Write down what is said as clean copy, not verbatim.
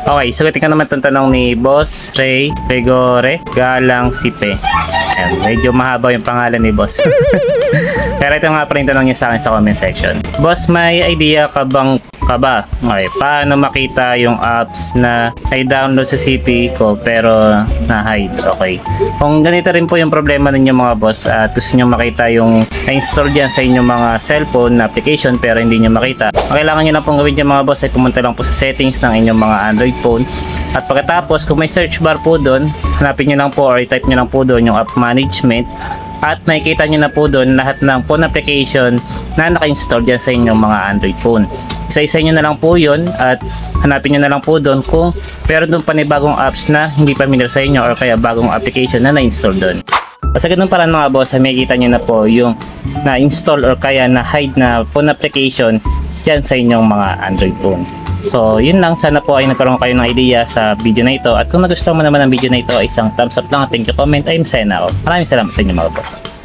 Okay, sagutin ko naman itong tanong ni Boss Ray Regore Galang Sipe. Ayan, medyo mahaba yung pangalan ni Boss. Pero ito nga pa rin tanong niya sa akin sa comment section. Boss, may idea ka ba? Okay, paano makita yung apps na i-download sa CP ko pero na-hide? Okay. Kung ganito rin po yung problema ninyo mga boss at gusto nyo makita yung na-install dyan sa inyong mga cellphone na application pero hindi nyo makita, ang kailangan nyo lang pong gawin dyan mga boss ay pumunta lang po sa settings ng inyong mga Android phone. At pagkatapos, kung may search bar po doon, hanapin nyo lang po or type nyo lang po doon yung app management. At makikita nyo na po doon lahat ng phone application na naka-install dyan sa inyong mga Android phone. Isa-isa nyo na lang po yun at hanapin nyo na lang po doon kung meron doon panibagong apps na hindi familiar sa inyo or kaya bagong application na na-install doon. Sa ganun parang mga boss, makikita nyo na po yung na-install or kaya na-hide na phone application dyan sa inyong mga Android phone. So, yun lang. Sana po ay nagkaroon kayo ng idea sa video na ito. At kung nagustuhan mo naman ang video na ito, isang thumbs up lang. Thank you, comment. I'm Sena. Maraming salamat sa inyo mga boss.